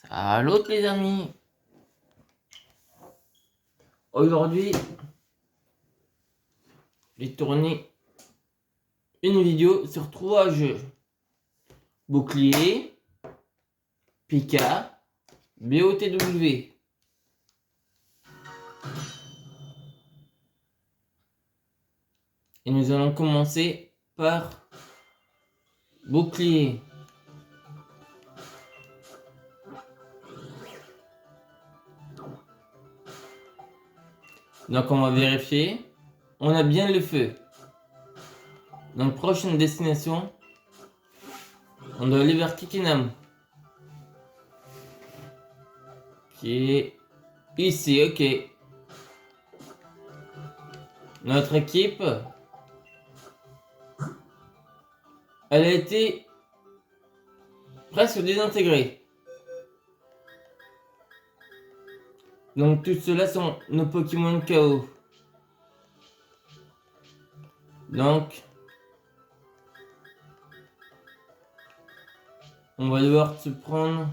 Allô les amis. Aujourd'hui, j'ai tourné une vidéo sur 3 jeux. Bouclier, Pika, BOTW. Et nous allons commencer par Bouclier. Donc on va vérifier. On a bien le feu. Donc prochaine destination, on doit aller vers Kikinam. Qui est ici, ok. Notre équipe, elle a été presque désintégrée. Donc tout cela sont nos Pokémon KO. Donc on va devoir se prendre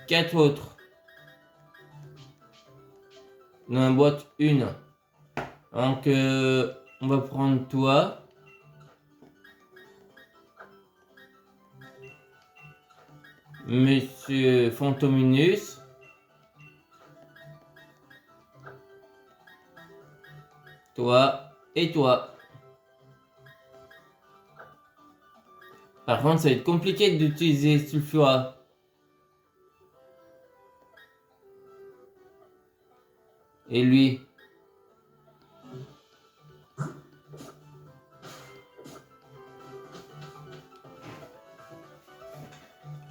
4 autres. Dans la boîte 1. Donc on va prendre toi. Monsieur Fantominus. Toi et toi. Par contre, ça va être compliqué d'utiliser Sulfura. Et lui.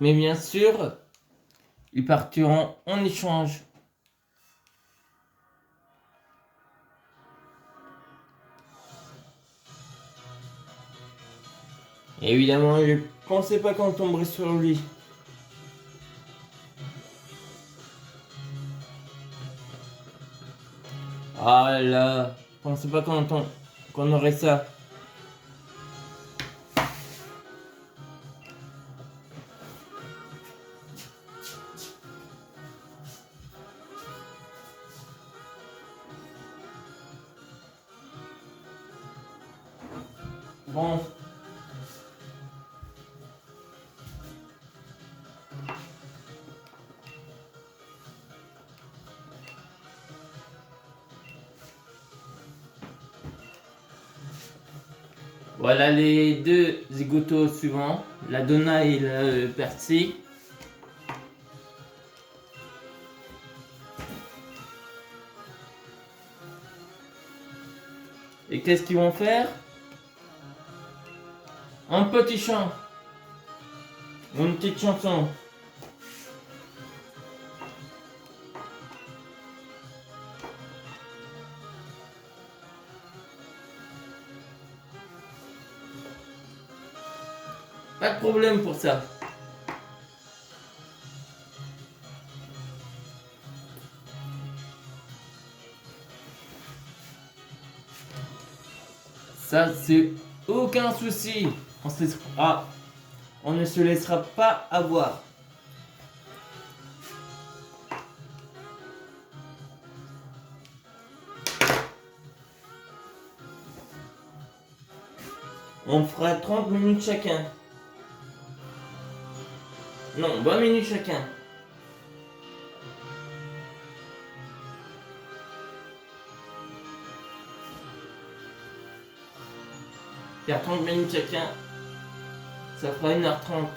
Mais bien sûr, ils partiront en échange. Et évidemment, je pensais pas qu'on tomberait sur lui. Ah là, je pensais pas qu'on aurait ça. Bon. Voilà les deux zigotos suivants, la Donna et le Percy. Et qu'est-ce qu'ils vont faire? Un petit chant. Une petite chanson. Pas de problème pour ça. Ça, c'est aucun souci. On ne se laissera pas avoir. On fera 30 minutes chacun. Non, 20 minutes chacun. Faire 30 minutes chacun, ça fera 1h30.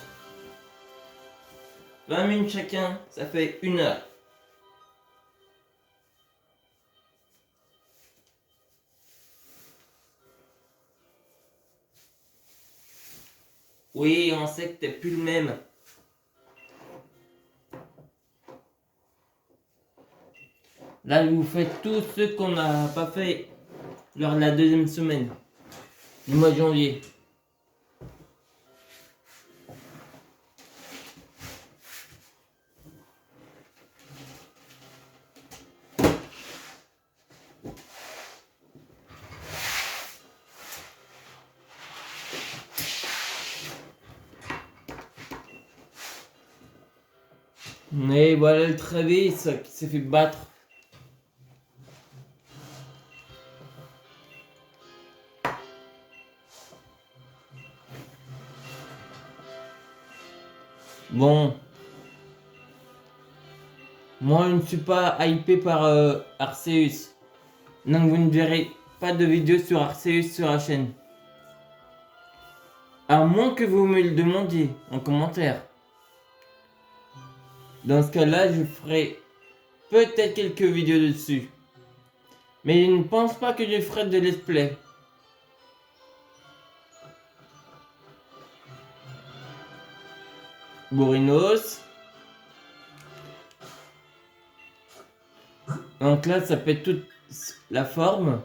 20 minutes chacun, ça fait 1 heure. Oui, on sait que t'es plus le même. Là, vous faites tout ce qu'on n'a pas fait lors de la deuxième semaine du mois de janvier. Et voilà le Travis qui s'est fait battre. Bon. Moi, je ne suis pas hypé par Arceus. Donc, vous ne verrez pas de vidéo sur Arceus sur la chaîne. À moins que vous me le demandiez en commentaire. Dans ce cas-là, je ferai peut-être quelques vidéos dessus. Mais je ne pense pas que je ferai de let's play. Bourrinos. Donc là, ça pète toute la forme.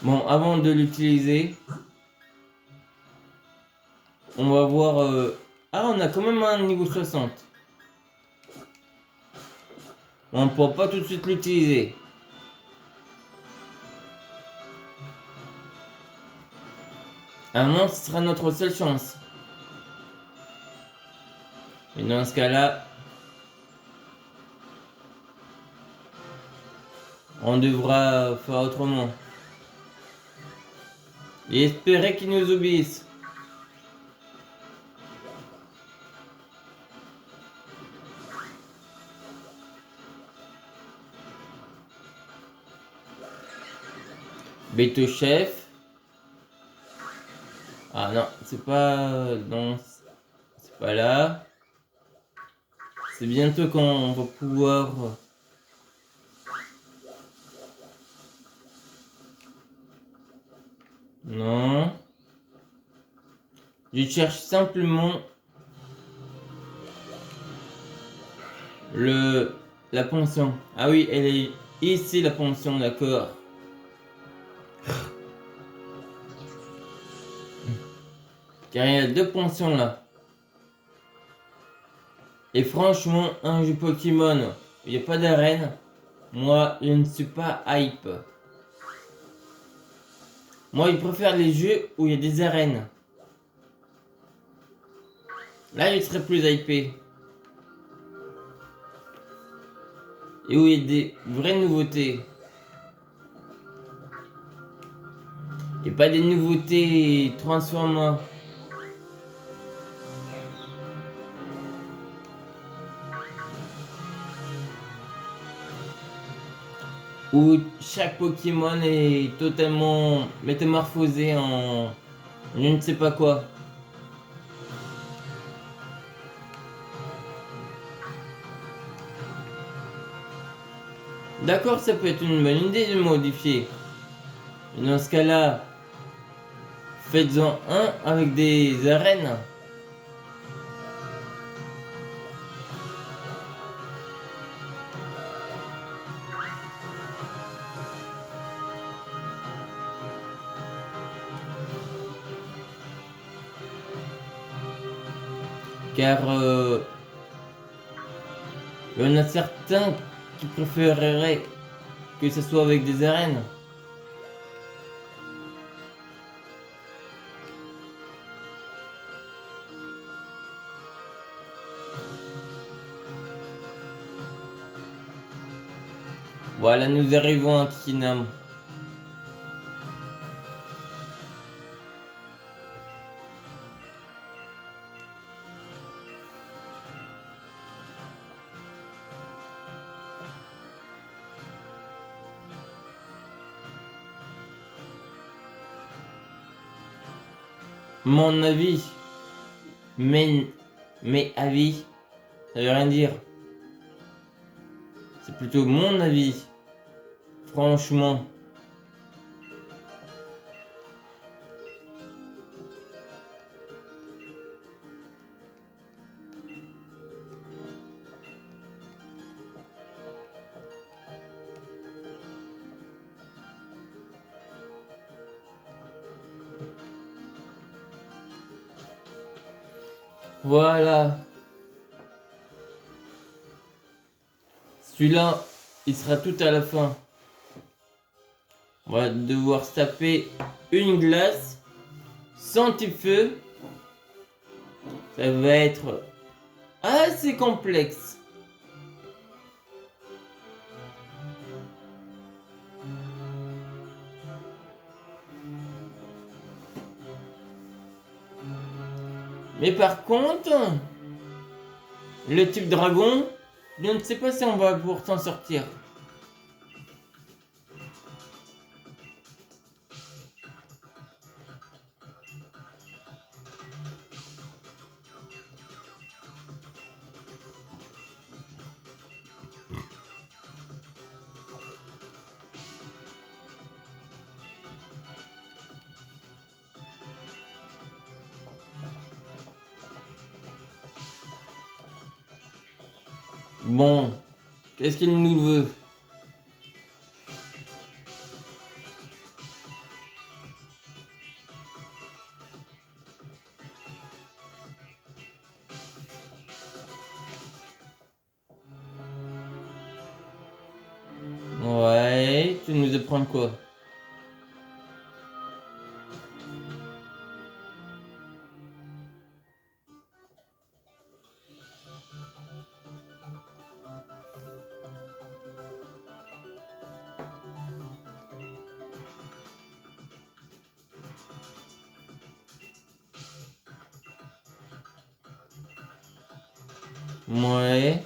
Bon, avant de l'utiliser, on va voir... Ah, on a quand même un niveau 60. On ne pourra pas tout de suite l'utiliser. À un moment, ce sera notre seule chance. Et dans ce cas-là, on devra faire autrement. Et espérer qu'ils nous obéissent. Beto chef. Ah non, c'est pas... Non, c'est pas là. C'est bientôt qu'on va pouvoir... Non. Je cherche simplement la pension. Ah oui, elle est ici la pension, d'accord. Car il y a deux pensions là. Et franchement, un jeu Pokémon, il n'y a pas d'arène. Moi, je ne suis pas hype. Moi, je préfère les jeux où il y a des arènes. Là, je serais plus hypé. Et où il y a des vraies nouveautés. Et pas des nouveautés Transformers. Où chaque Pokémon est totalement métamorphosé en je ne sais pas quoi. D'accord, ça peut être une bonne idée de modifier. Mais dans ce cas-là, faites-en un avec des arènes. Car il y en a certains qui préféreraient que ce soit avec des arènes. Voilà, nous arrivons à Kikinam. Mon avis, mes avis, ça veut rien dire. C'est plutôt mon avis. Franchement. Voilà. Celui-là, il sera tout à la fin. On va devoir se taper une glace, sans type feu. Ça va être assez complexe. Mais par contre, le type dragon, je ne sais pas si on va pouvoir s'en sortir. Bon, qu'est-ce qu'il nous veut? Ouais, tu nous apprends quoi? Ouais.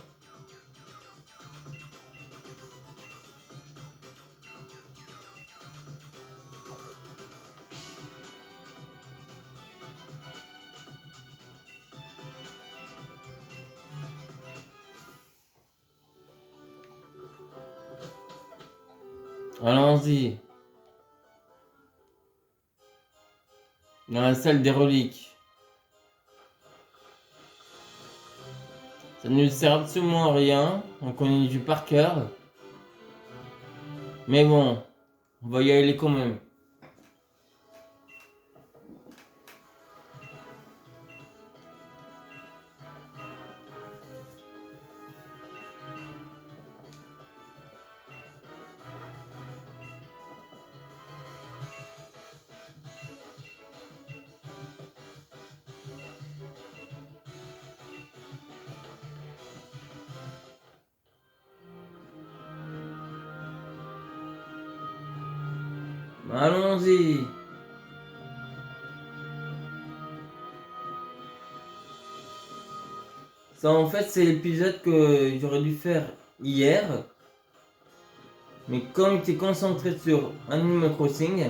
Allons-y. Dans la salle des reliques. Ça ne sert absolument à rien. On connaît du par cœur. Mais bon, on va y aller quand même. Allons-y. Ça, en fait, c'est l'épisode que j'aurais dû faire hier. Mais comme j'étais concentré sur Animal Crossing,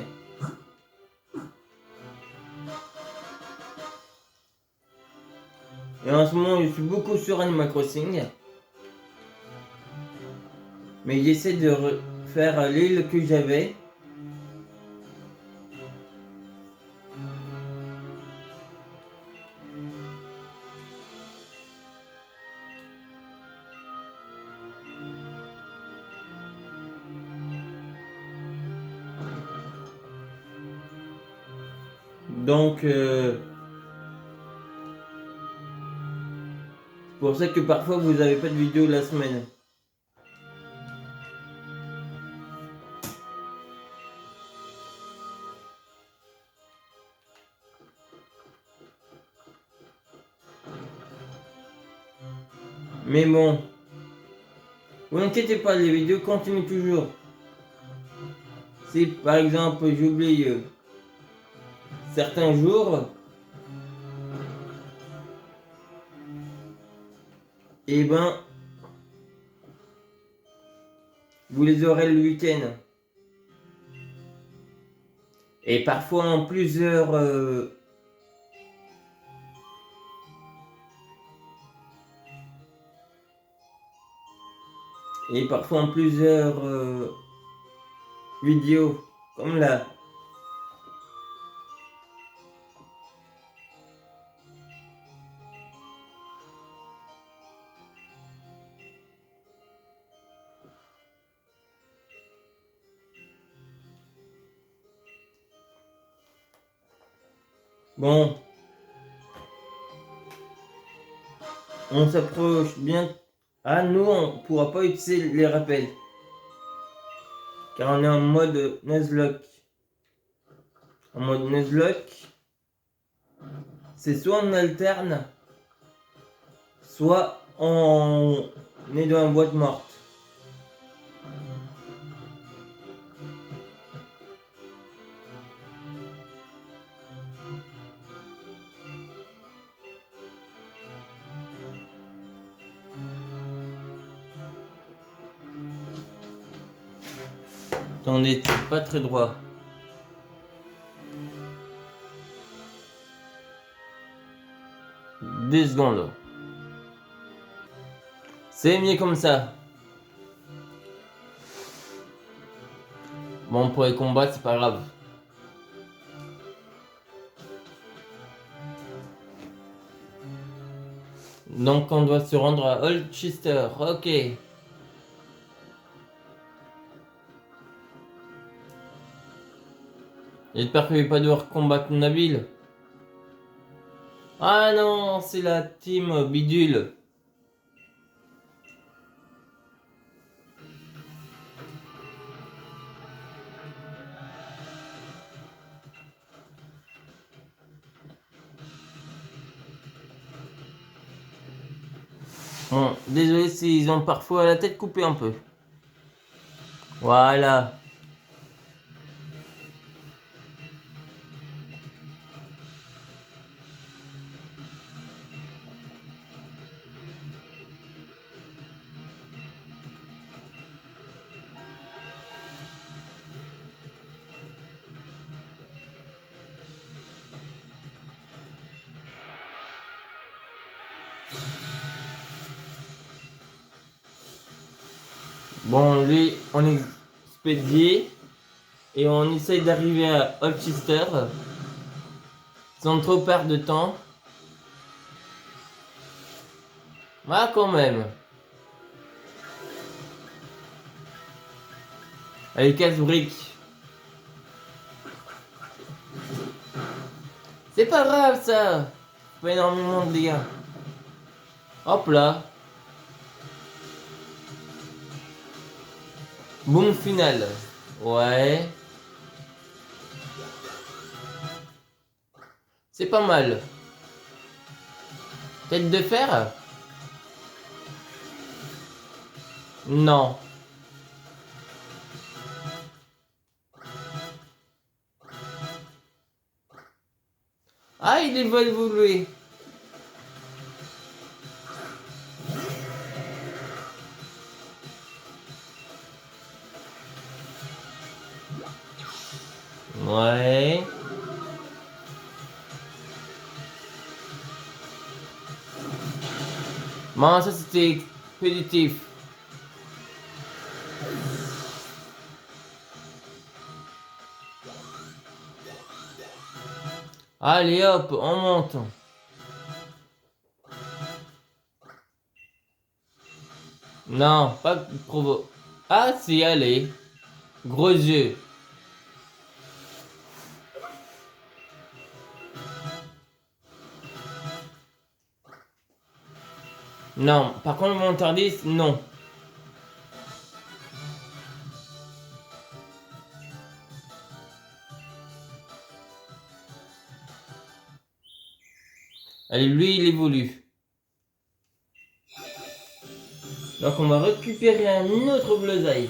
et en ce moment, je suis beaucoup sur Animal Crossing, mais j'essaie de faire l'île que j'avais. Donc, c'est pour ça que parfois vous n'avez pas de vidéo la semaine. Mais bon, vous inquiétez pas, les vidéos continuent toujours. Si par exemple j'oublie certains jours, et ben vous les aurez le week-end. Et parfois en plusieurs vidéos, comme là. Bon, on s'approche bien. Ah, nous, on pourra pas utiliser les rappels. Car on est en mode Nuzlocke. en mode Nuzlocke, c'est soit on alterne, soit on est dans la boîte morte. Attendez, c'est pas très droit. Deux secondes. C'est mieux comme ça. Bon, pour les combats, c'est pas grave. Donc, on doit se rendre à Holchester. Ok. J'espère que je vais pas devoir combattre Nabil. Ah non, c'est la team bidule. Bon, désolé s'ils ont parfois la tête coupée un peu. Voilà. Bon, lui, on est expédié et on essaye d'arriver à Holchester sans trop perdre de temps. Ah, quand même. Allez, casse-brique. C'est pas grave ça. Pas énormément de dégâts. Hop là. Boom final. Ouais. C'est pas mal. Tête de fer? Non. Ah, il est évolué. Ouais. Bon, ça c'était expéditif. Allez hop, on monte. Non, pas provo. Ah si, allez. Gros yeux. Non, par contre, mon tardis, non. Allez, lui, il évolue. Donc, on va récupérer un autre Bluesaille.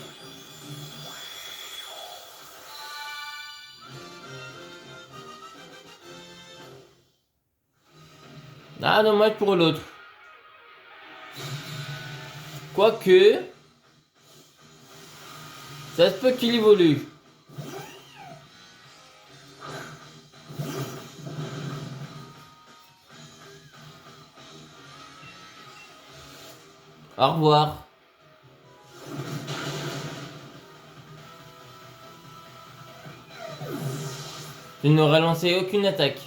Ah, dommage pour l'autre. Quoique, ça se peut qu'il évolue. Au revoir. Tu n'auras lancé aucune attaque.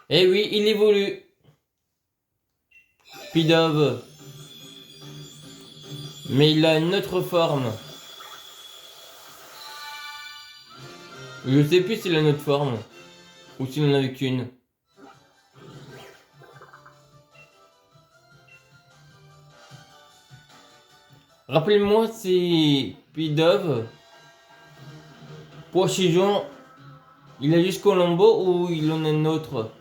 Eh oui, il évolue. Pidove. Mais il a une autre forme. Je sais plus s'il a une autre forme. Ou s'il n'en avait qu'une. Rappelez-moi si Pidove, Pochillon, il a juste Colombo ou il en a un autre?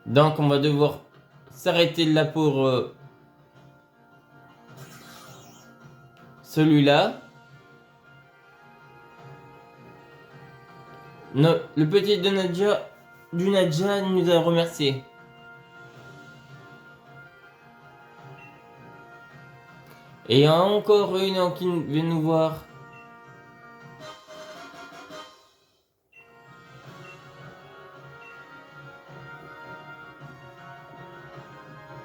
Donc on va devoir s'arrêter là pour celui-là. Le petit de Nadja nous a remercié. Et il y a encore une qui vient nous voir.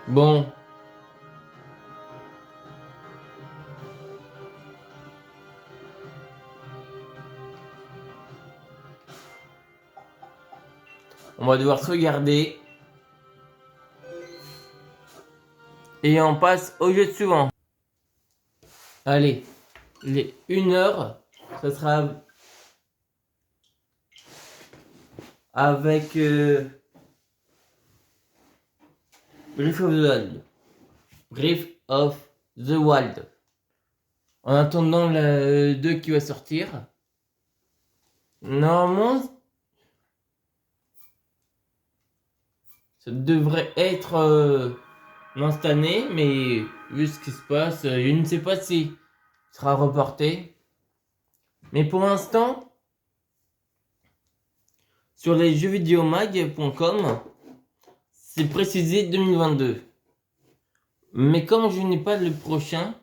Bon. On va devoir se regarder. Et on passe au jeu suivant. Allez, les 1 heure, ça sera avec Breath of the Wild. Breath of the Wild. En attendant le 2 qui va sortir. Normalement, ça devrait être non cette année, mais vu ce qui se passe, je ne sais pas si sera reporté. Mais pour l'instant, sur les jeuxvideomag.com, c'est précisé 2022. Mais comme je n'ai pas le prochain,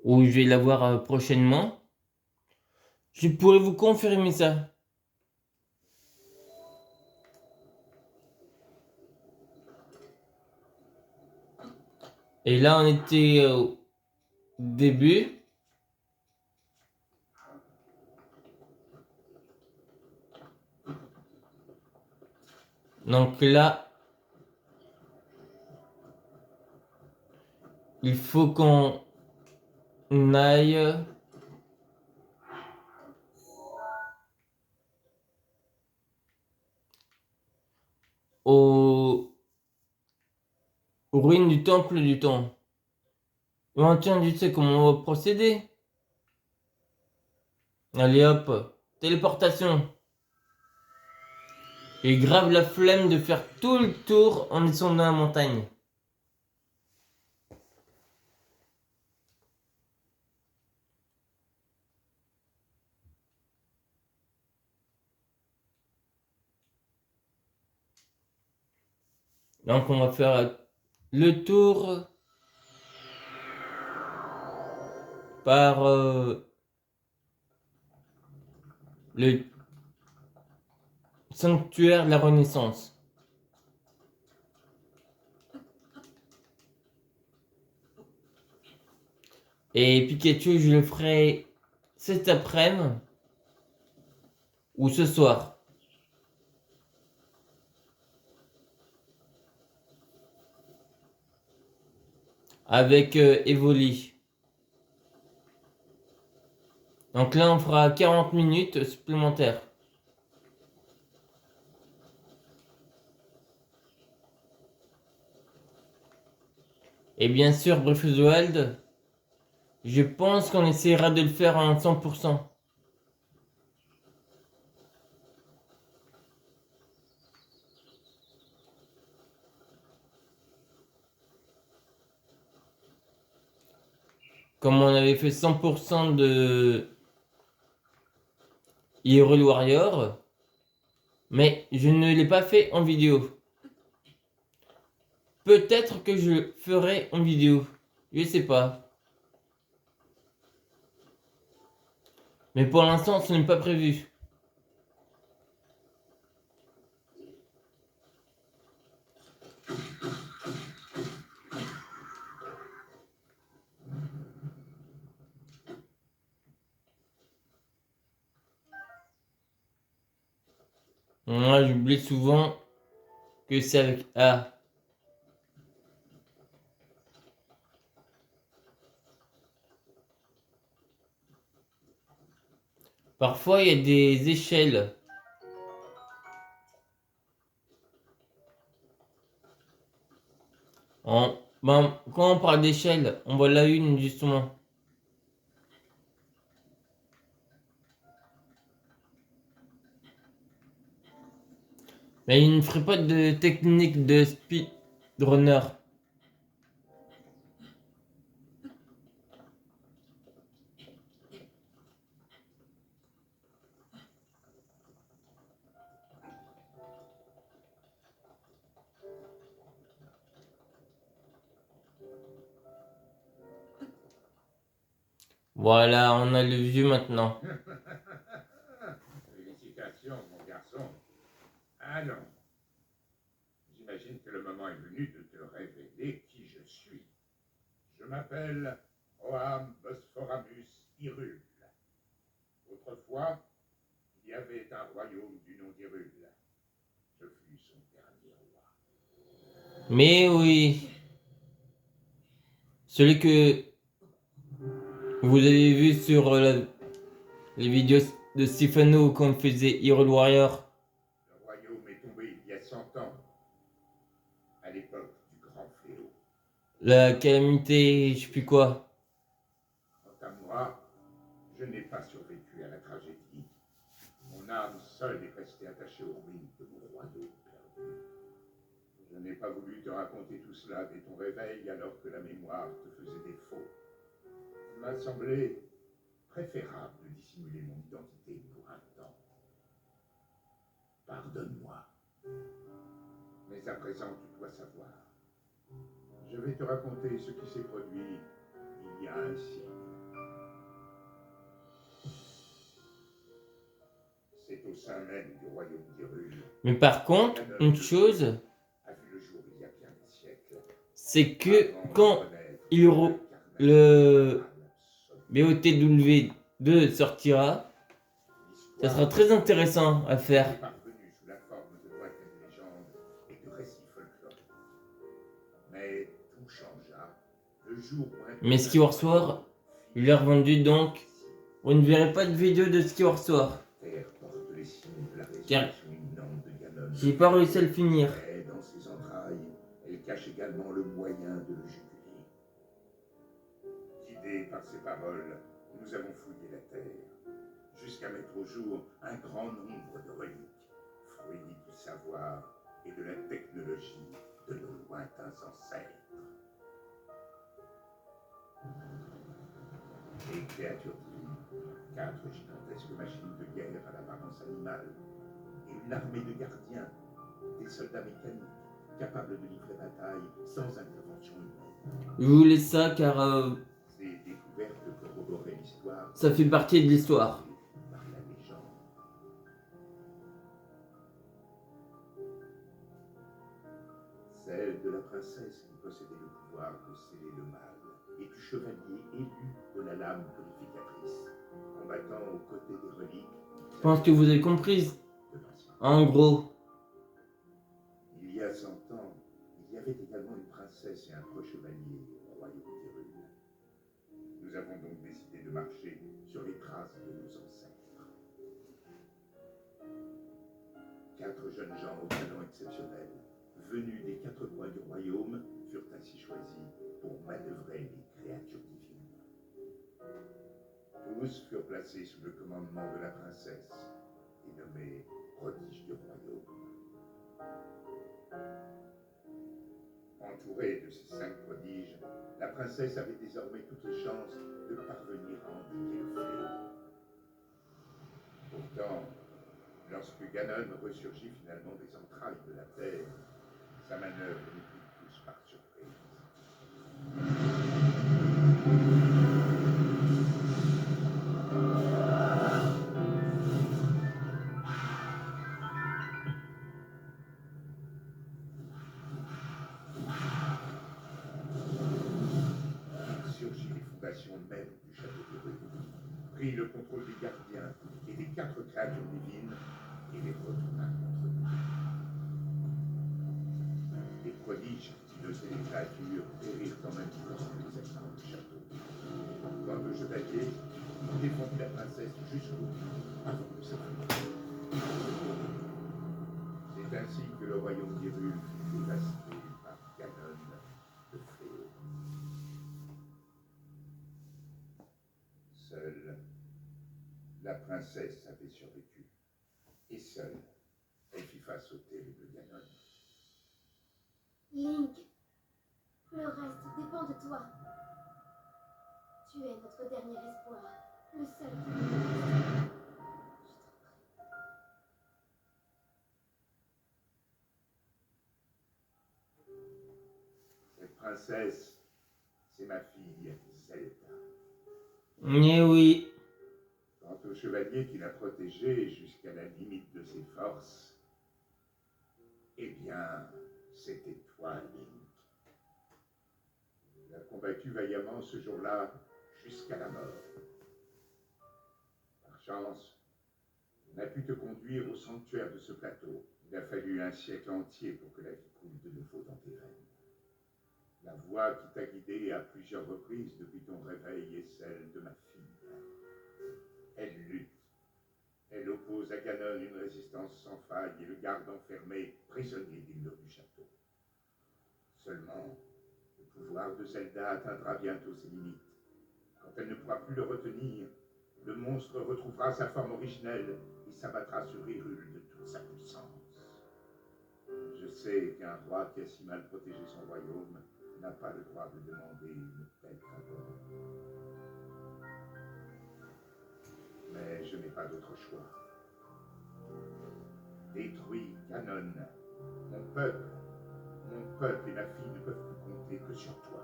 ou je vais l'avoir prochainement, je pourrais vous confirmer ça. Et là, on était au début. Donc là, il faut qu'on aille aux ruines du temple du temps. Oh, tiens, tu sais comment on va procéder? Allez hop, téléportation. Et grave la flemme de faire tout le tour en descendant la montagne. Donc on va faire le tour par le sanctuaire de la Renaissance. Et Pikachu, je le ferai cet après-midi ou ce soir. Avec Evoli. Donc là, on fera 40 minutes supplémentaires. Et bien sûr, Breath of the Wild, je pense qu'on essaiera de le faire en 100%. Comme on avait fait 100% de Hyrule Warrior, mais je ne l'ai pas fait en vidéo. Peut-être que je le ferai en vidéo, je sais pas. Mais pour l'instant, ce n'est pas prévu. Moi, j'oublie souvent que c'est avec A. Parfois, il y a des échelles. Ben, quand on parle d'échelle, on voit la une justement. Mais il ne ferait pas de technique de speedrunner. Voilà, on a le vieux maintenant. Félicitations, mon garçon. Alors, j'imagine que le moment est venu de te révéler qui je suis. Je m'appelle Oam Bosphoramus Hyrule. Autrefois, il y avait un royaume du nom d'Hyrule. Je fus son dernier roi. Mais oui, celui que vous avez vu sur les vidéos de Stefano quand il faisait Hero Warrior. Le royaume est tombé il y a 100 ans, à l'époque du grand fléau. La calamité, je sais plus quoi. Quant à moi, je n'ai pas survécu à la tragédie. Mon âme seule est restée attachée aux ruines de mon royaume perdu. Je n'ai pas voulu te raconter tout cela dès ton réveil alors que la mémoire te faisait défaut. Il m'a semblé préférable de dissimuler mon identité pour un temps. Pardonne-moi. Mais à présent, tu dois savoir. Je vais te raconter ce qui s'est produit il y a un siècle. C'est au sein même du royaume d'Hyrule. Mais par contre, une chose, A vu le jour il y a bien des siècles. c'est que quand le BOTW2 sortira, ça sera très intéressant à faire. est parvenu sous la forme de lointaines légendes et de récits folkloriques. Mais tout changea le jour où un Mais Skyward Sword, il l'a revendu donc. Vous ne verrez pas de vidéo de Skyward Sword. terre porte les signes de la Car résurrection imminente de Ganon. j'ai pas réussi à le finir. Mais dans ses entrailles, elle cache également le moyen de le juguler. Guidés par ces paroles, nous avons fouillé la terre, jusqu'à mettre au jour un grand nombre de reliques, fruits du savoir et de la technologie de nos lointains ancêtres. Les créatures divines, 4 gigantesques machines de guerre à l'apparence animale, et une armée de gardiens, des soldats mécaniques, capables de livrer bataille sans intervention humaine. Je voulais ça car Ces découvertes corroboraient l'histoire. ça fait partie de l'histoire. Par la légende. Celle de la princesse qui possédait le pouvoir de sceller le mal, et du chevalier élu de la lame purificatrice, combattant aux côtés des reliques. Je pense que vous avez compris. De l'ancien. En gros, Il y a 100 ans, il y avait également une princesse et un chevalier au royaume d'Hyrule. Nous avons donc décidé de marcher sur les traces de nos ancêtres. 4 jeunes gens au talent exceptionnel, venus des 4 coins du royaume, furent ainsi choisis pour manœuvrer les créatures divines. Tous furent placés sous le commandement de la princesse et nommés prodiges du royaume. Entourée de ces 5 prodiges, la princesse avait désormais toutes les chances de parvenir à endiguer le fléau. Pourtant, lorsque Ganon ressurgit finalement des entrailles de la terre, sa manœuvre nous prit tous par surprise. Il surgit des fondations même du château d'Hyrule, prit le contrôle des gardiens et des 4 créatures divines et les retourna contre de ces créatures périrent en même temps que les habitants du château. Quant au chevalier, il défendit la princesse jusqu'au bout, avant de s'enfuir. C'est ainsi que le royaume d'Hyrule fut dévasté par Ganon de fléau. Seule, la princesse avait survécu. Et seule, elle fit face au terrible Ganon. Link, le reste dépend de toi. Tu es notre dernier espoir, le seul qui nous reste. Cette princesse, c'est ma fille Zelda. Mais oui. Quant au chevalier qui l'a protégée jusqu'à la limite de ses forces, eh bien, c'était toi, Link. Il a combattu vaillamment ce jour-là jusqu'à la mort. Par chance, on a pu te conduire au sanctuaire de ce plateau. Il a fallu un siècle entier pour que la vie coule de nouveau dans tes veines. La voix qui t'a guidé à plusieurs reprises depuis ton réveil est celle de ma fille. Elle lutte. Elle oppose à Ganon une résistance sans faille et le garde enfermé, prisonnier des murs du château. Seulement, le pouvoir de Zelda atteindra bientôt ses limites. Quand elle ne pourra plus le retenir, le monstre retrouvera sa forme originelle et s'abattra sur Hyrule de toute sa puissance. Je sais qu'un roi qui a si mal protégé son royaume n'a pas le droit de demander une telle faveur. Mais je n'ai pas d'autre choix. Détruis Ganon, mon peuple et ma fille ne peuvent plus compter que sur toi.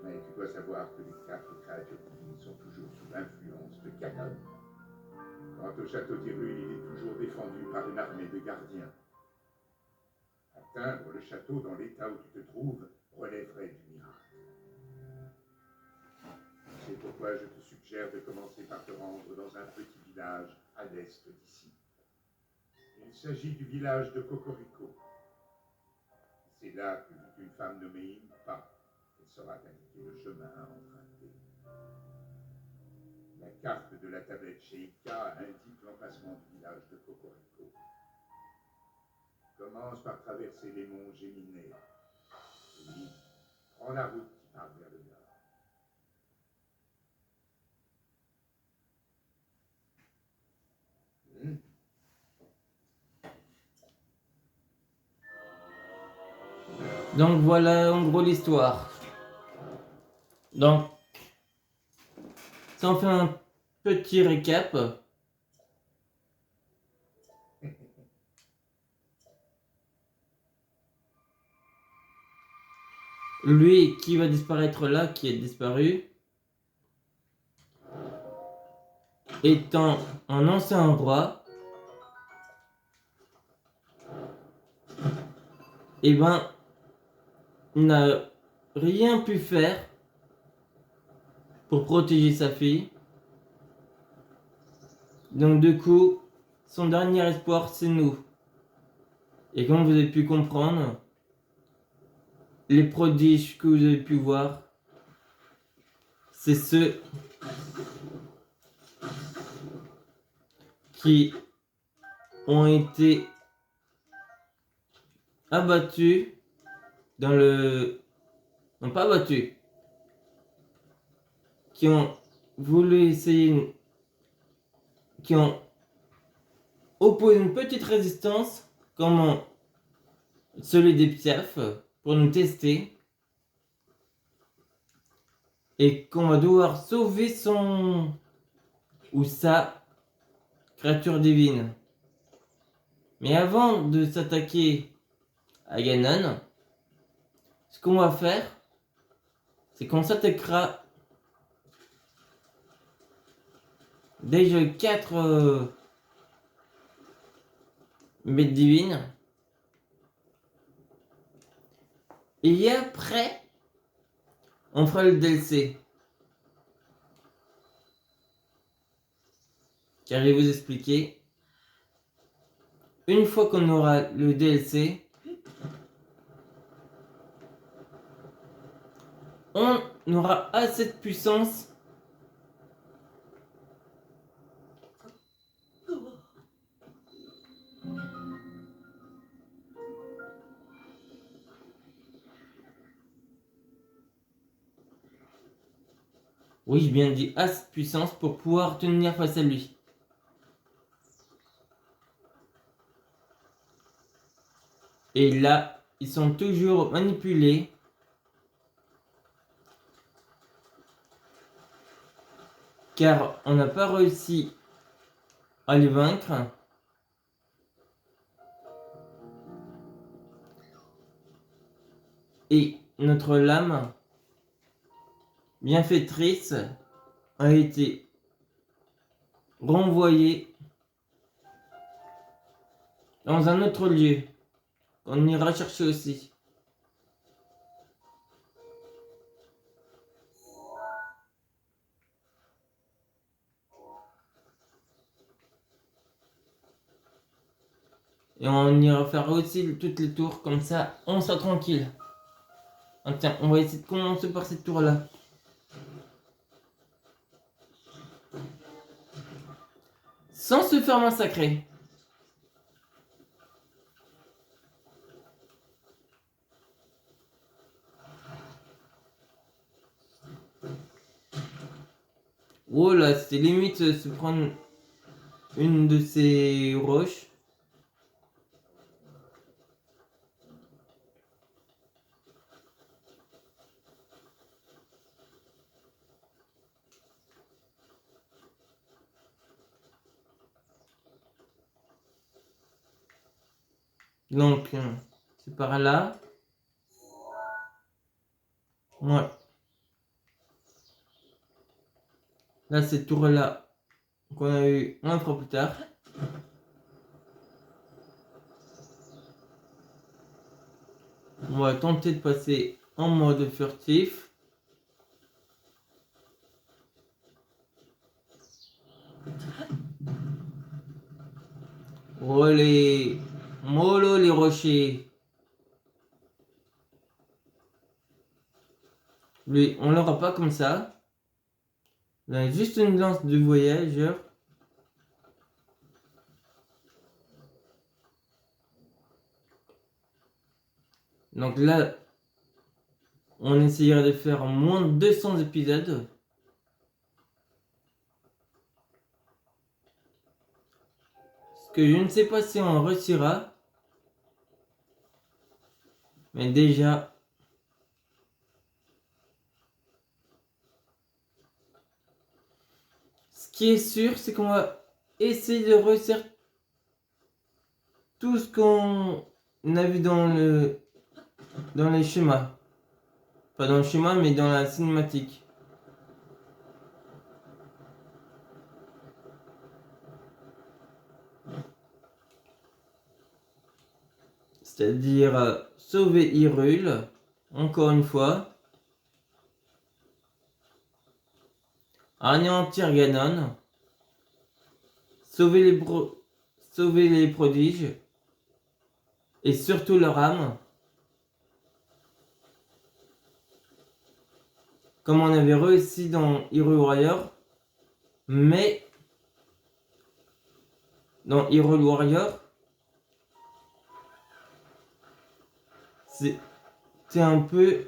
Mais tu dois savoir que les 4 créatures divines sont toujours sous l'influence de Ganon. Quant au château d'Hyrule, il est toujours défendu par une armée de gardiens. Atteindre le château dans l'état où tu te trouves relèverait du miracle. C'est pourquoi je te suggère de commencer par te rendre dans un petit village à l'est d'ici. Il s'agit du village de Cocorico. C'est là que vit une femme nommée Impa. Elle saura t'indiquer le chemin à emprunter. La carte de la tablette chez Ika indique l'emplacement du village de Cocorico. Commence par traverser les monts Géminés. Puis, prends la route qui part vers le nord. Donc voilà en gros l'histoire. Donc, ça en fait un petit récap. Lui qui va disparaître là, qui est disparu, étant un ancien roi, et ben, n'a rien pu faire pour protéger sa fille. Donc du coup, son dernier espoir, c'est nous. Et comme vous avez pu comprendre, les prodiges que vous avez pu voir, c'est ceux qui ont été abattus dans le... Non, pas abattus. Qui ont voulu essayer... Qui ont opposé une petite résistance, comme celui des Piaf, pour nous tester. Et qu'on va devoir sauver son... ou sa créature divine. Mais avant de s'attaquer à Ganon, ce qu'on va faire, c'est qu'on s'attaquera déjà 4 bêtes divines. Et après, on fera le DLC. Car je vais vous expliquer. Une fois qu'on aura le DLC, on aura assez de puissance oui, j'ai bien dit assez de puissance pour pouvoir tenir face à lui. Et là, ils sont toujours manipulés. Car on n'a pas réussi à les vaincre. Et notre lame bienfaitrice a été renvoyée dans un autre lieu qu'on ira chercher aussi. Et on ira faire aussi toutes les tours, comme ça on sera tranquille. Ah, tiens, on va essayer de commencer par cette tour là. Sans se faire massacrer. Oh là, c'est limite se prendre une de ces roches. Donc, c'est par là. Ouais. Là, cette tour-là, qu'on a eu, on la fera plus tard. On va tenter de passer en mode furtif. Oh les... Mollo les rochers. Lui, on l'aura pas comme ça. Il a juste une lance de voyageur. Donc là, on essayera de faire moins de 200 épisodes. Parce que je ne sais pas si on réussira. Mais déjà... Ce qui est sûr, c'est qu'on va essayer de réussir tout ce qu'on a vu dans les schémas. Pas dans le schéma, mais dans la cinématique. C'est-à-dire sauver Hyrule, encore une fois. Anéantir Ganon. Sauver les prodiges. Et surtout leur âme. Comme on avait réussi dans Hyrule Warrior. Mais dans Hyrule Warrior, c'est un peu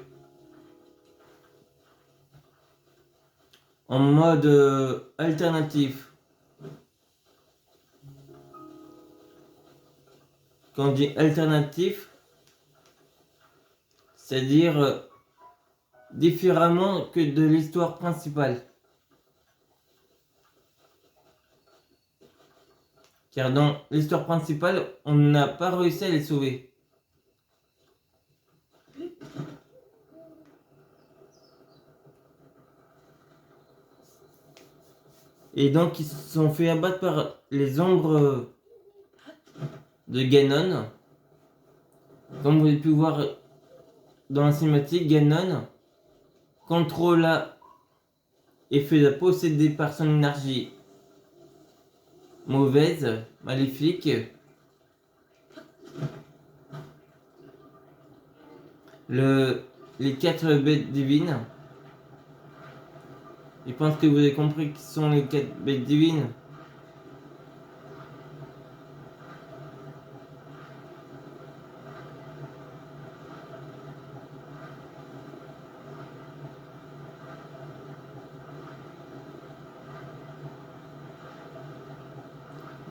en mode alternatif. Quand on dit alternatif, c'est-à-dire différemment que de l'histoire principale. Car dans l'histoire principale, on n'a pas réussi à les sauver. Et donc ils se sont fait abattre par les ombres de Ganon. Comme vous avez pu voir dans la cinématique, Ganon contrôla et fut possédé par son énergie mauvaise, maléfique. Les 4 bêtes divines. Je pense que vous avez compris qui sont les 4 bêtes divines.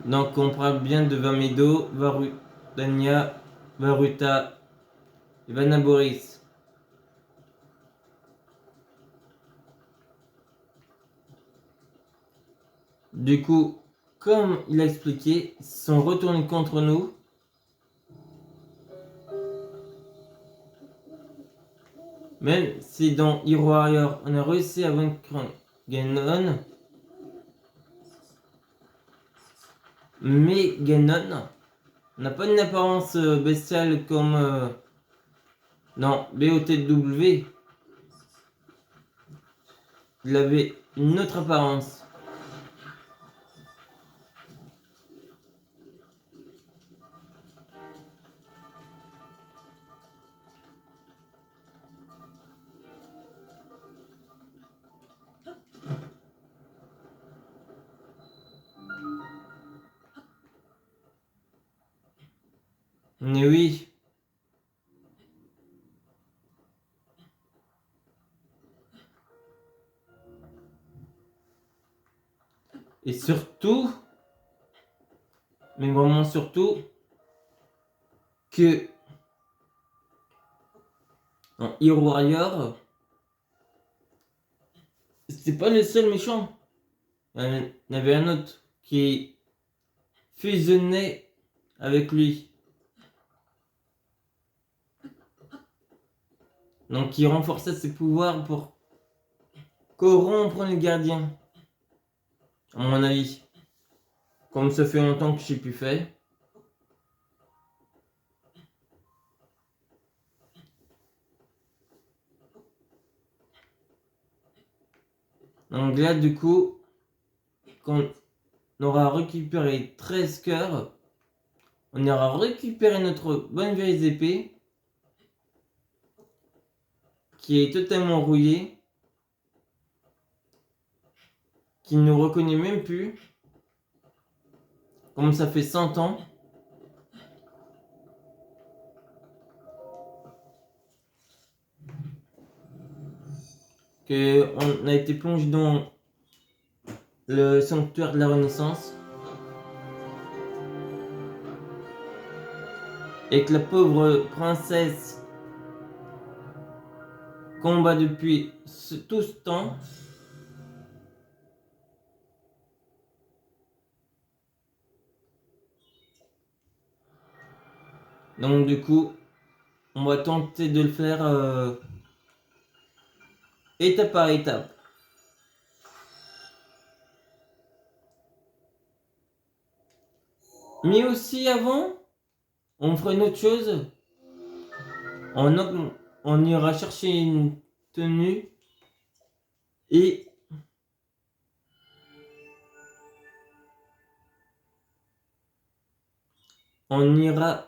Donc on parle bien de Vamedo, Varudania, Varuta et Vanaboris. Du coup, comme il a expliqué, ils sont retournés contre nous. Même si dans Hero Warrior, on a réussi à vaincre Ganon, mais Ganon n'a pas une apparence bestiale comme dans BOTW. Il avait une autre apparence. Mais oui. Et surtout, mais vraiment surtout, que en Hero Warrior, c'est pas le seul méchant. Il y en avait un autre qui fusionnait avec lui. Donc qui renforçait ses pouvoirs pour corrompre les gardiens. À mon avis. Comme ça fait longtemps que je n'ai plus fait. Donc là du coup, quand on aura récupéré 13 cœurs, on aura récupéré notre bonne vieille épée qui est totalement rouillée, qui ne nous reconnaît même plus, comme ça fait 100 ans. Qu'on a été plongé dans le sanctuaire de la Renaissance. Et que la pauvre princesse combat depuis tout ce temps. Donc du coup, on va tenter de le faire étape par étape. Mais aussi avant, on fera une autre chose. On ira chercher une tenue et on ira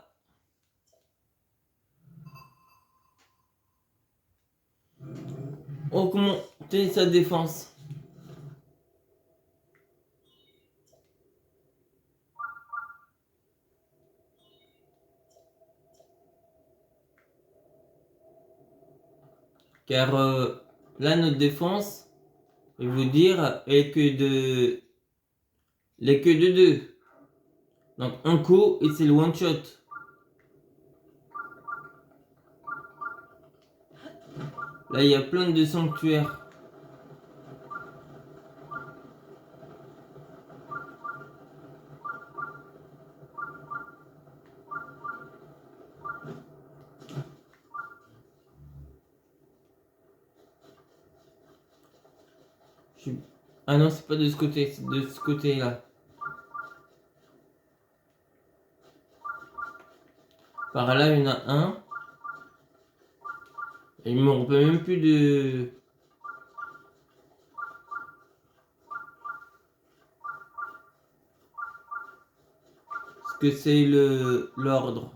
augmenter sa défense. Car là, notre défense, je vais vous dire, est que de... Les que de 2. Donc un coup et c'est le one shot. Là, il y a plein de sanctuaires. Ah non, c'est pas de ce côté, c'est de ce côté-là. Par là, il y en a un. Et il me rappelle même plus de... ce que c'est l'ordre.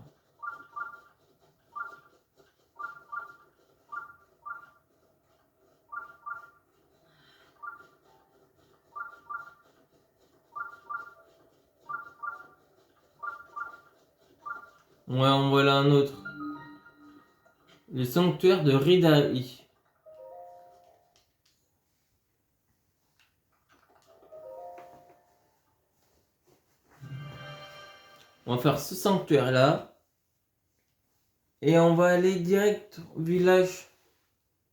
Ouais, en voilà un autre. Le sanctuaire de Rida'i. On va faire ce sanctuaire là. Et on va aller direct au village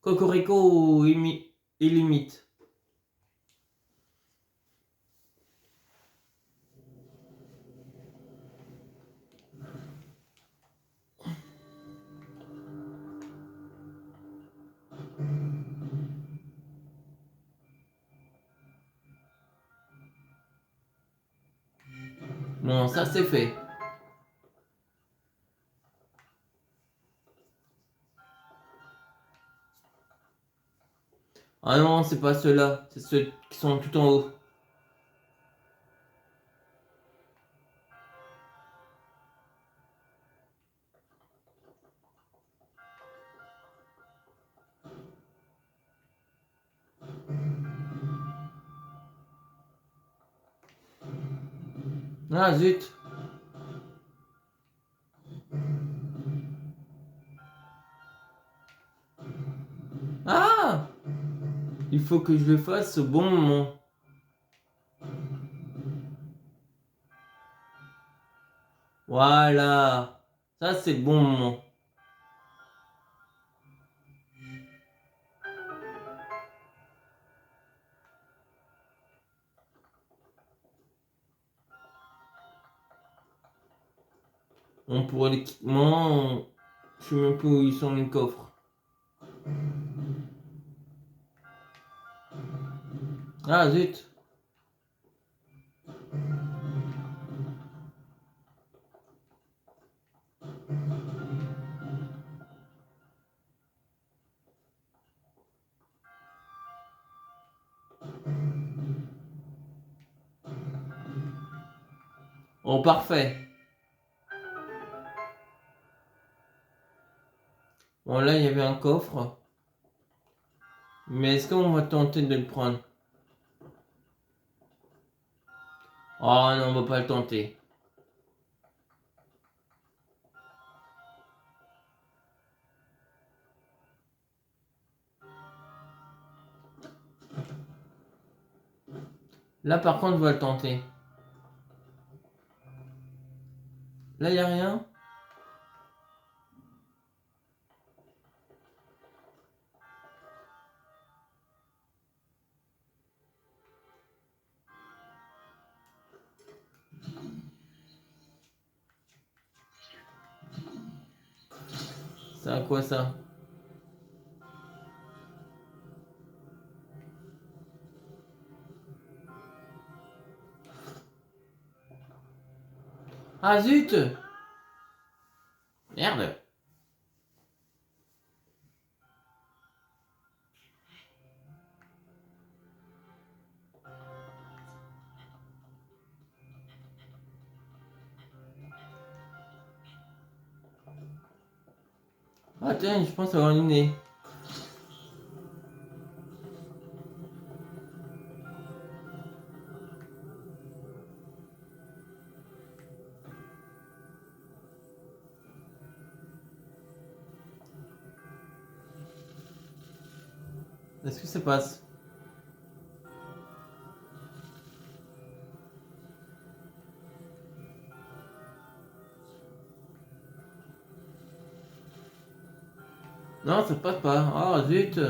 Cocorico et limite. Bon, ça c'est fait. Ah non, c'est pas ceux-là. C'est ceux qui sont tout en haut. Ah zut. Ah! Il faut que je le fasse au bon moment. Voilà. Ça c'est le bon moment. Bon, pour l'équipement, je sais même plus où ils sont les coffres. Ah zut. Oh parfait. Bon là il y avait un coffre. Mais est-ce qu'on va tenter de le prendre? Oh non, on va pas le tenter. Là par contre on va le tenter. Là il n'y a rien. C'est à quoi ça? Ah zut! Merde! Ah tiens, je pense avoir une idée. Est-ce que ça passe? Non, ça passe pas. Ah zut!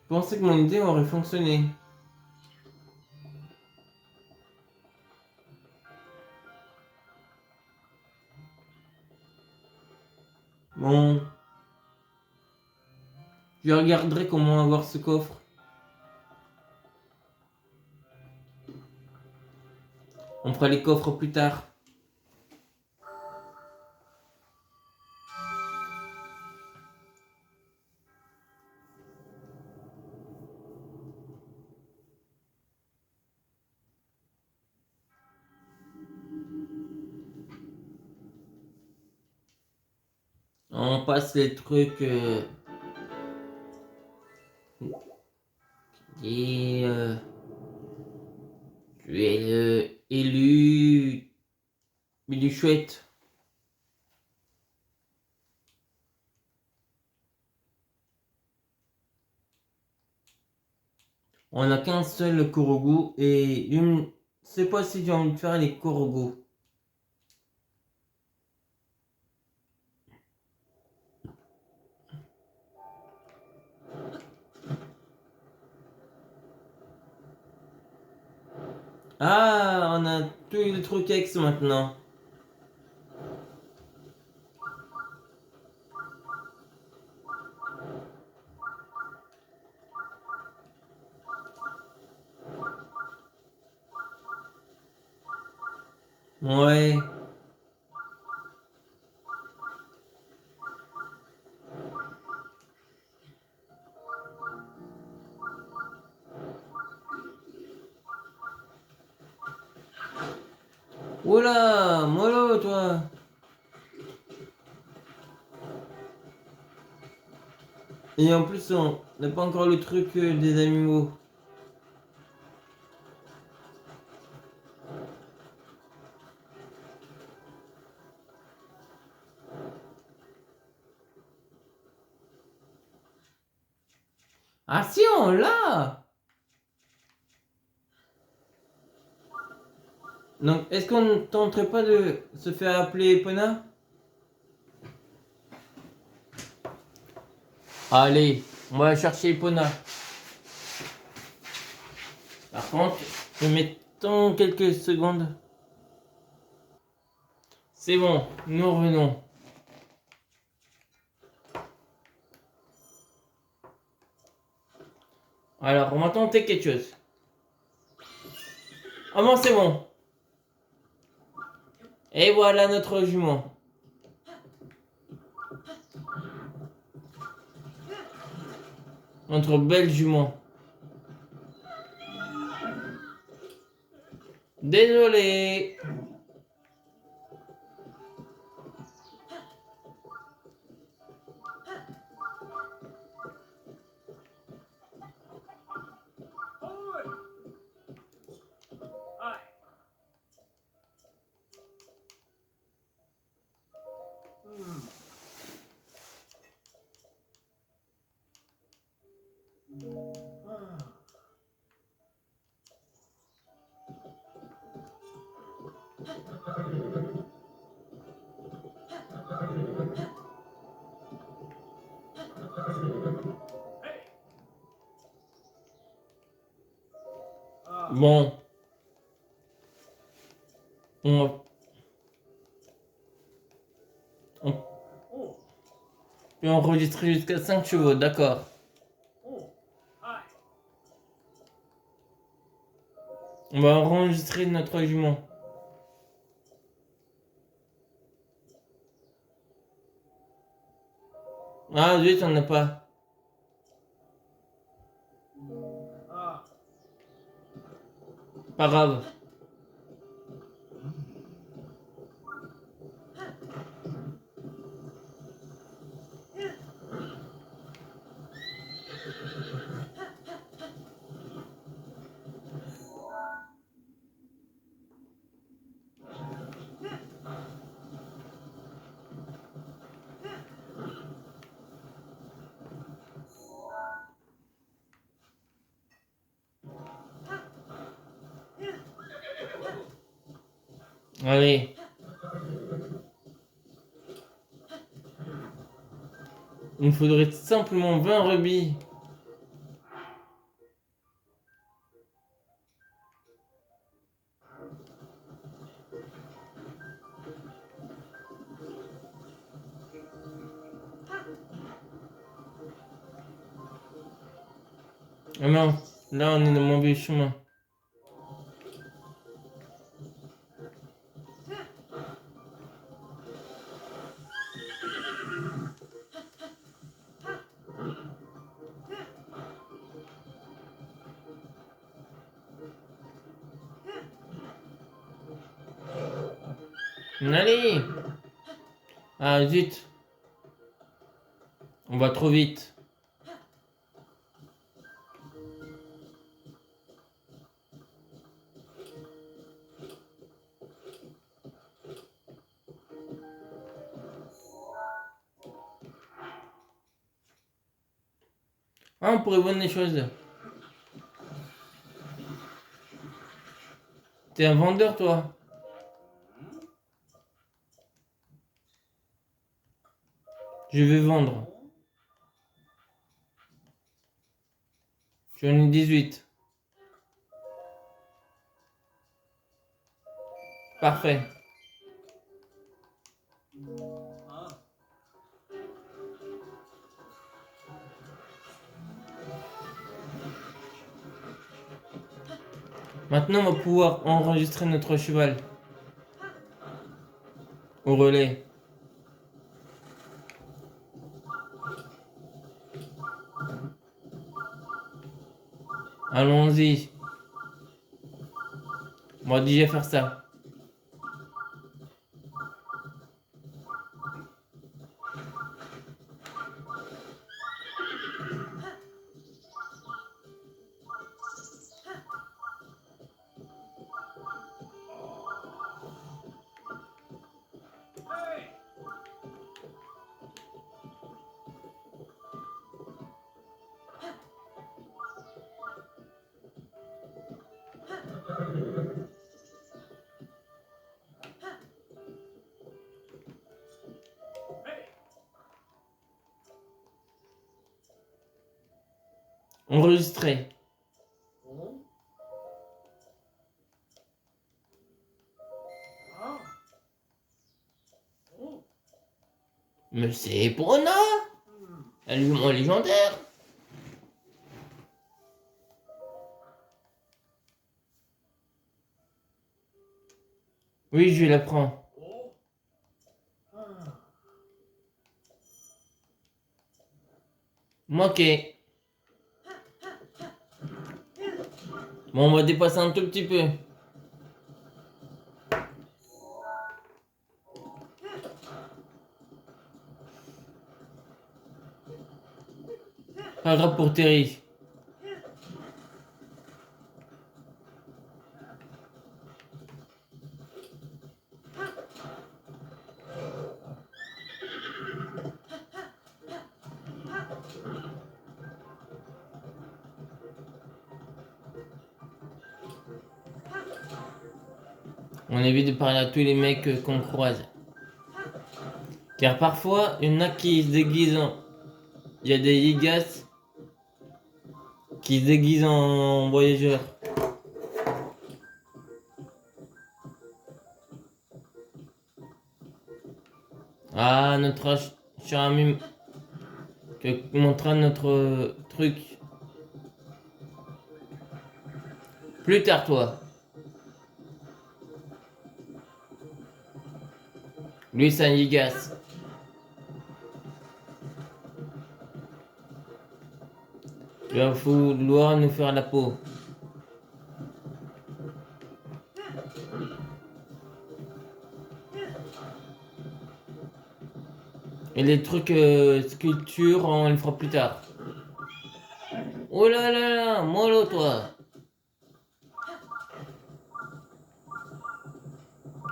Je pensais que mon idée aurait fonctionné. Bon. Je regarderai comment avoir ce coffre. On fera les coffres plus tard. On passe les trucs et tu es élu du chouette. On n'a qu'un seul Korogu et je ne sais pas si j'ai envie de faire les Korogu. Ah, on a tous les trucs ex maintenant. Ouais. Oula, mollo toi. Et en plus, on n'a pas encore le truc des animaux. Ah si, on l'a. Donc, est-ce qu'on ne tenterait pas de se faire appeler Epona? Allez, on va chercher Epona. Par contre, mettons quelques secondes. C'est bon, nous revenons. Alors, on va tenter quelque chose. Ah bon, c'est bon. Et voilà notre jument. Notre belle jument. Désolé. Bon. On peut enregistrer jusqu'à 5 chevaux, d'accord. On va enregistrer notre jument. Ah zut, on n'a pas. Pas grave. Allez. Il me faudrait simplement 20 rubis. Ah non, là on est dans le mauvais chemin. Allez. Ah zut. On va trop vite. Ah, on pourrait vendre les choses. T'es un vendeur, toi. Je vais vendre. J'en ai 18. Parfait. Maintenant, on va pouvoir enregistrer notre cheval. Au relais. Allons-y. On va déjà faire ça. Enregistrer. Mais c'est Brona. Allume légendaire. Oui, je la prends. Ok. Bon, on va dépasser un tout petit peu. Pas grave pour Terry. On évite de parler à tous les mecs qu'on croise. Car parfois, il y en a qui se déguisent en... Il y a des Yigas qui se déguisent en voyageurs. Ah, notre cher ami qui montrera notre truc. Plus tard, toi. Lui, c'est un Yigas. Il va vouloir nous faire la peau. Et les trucs sculptures, on les fera plus tard. Oh là là là, mollo toi.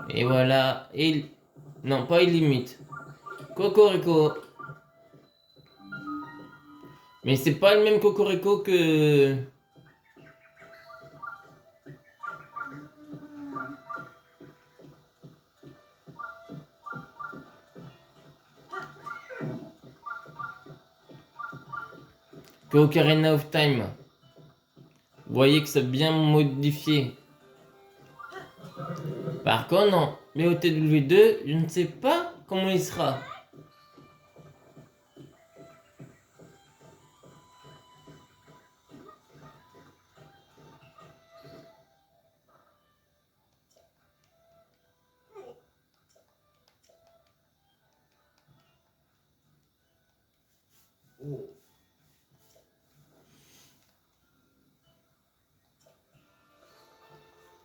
Et voilà, non, pas illimite. Cocorico. Mais c'est pas le même Cocorico que Ocarina of Time. Vous voyez que c'est bien modifié. Par contre, non. BOTW2, je ne sais pas comment il sera.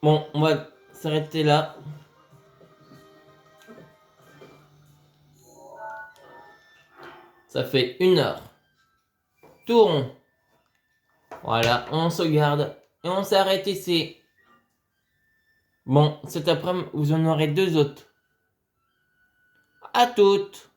Bon, on va s'arrêter là. Ça fait 1 heure. Tout rond. Voilà, on sauvegarde. Et on s'arrête ici. Bon, cet après-midi, vous en aurez 2 autres. À toutes.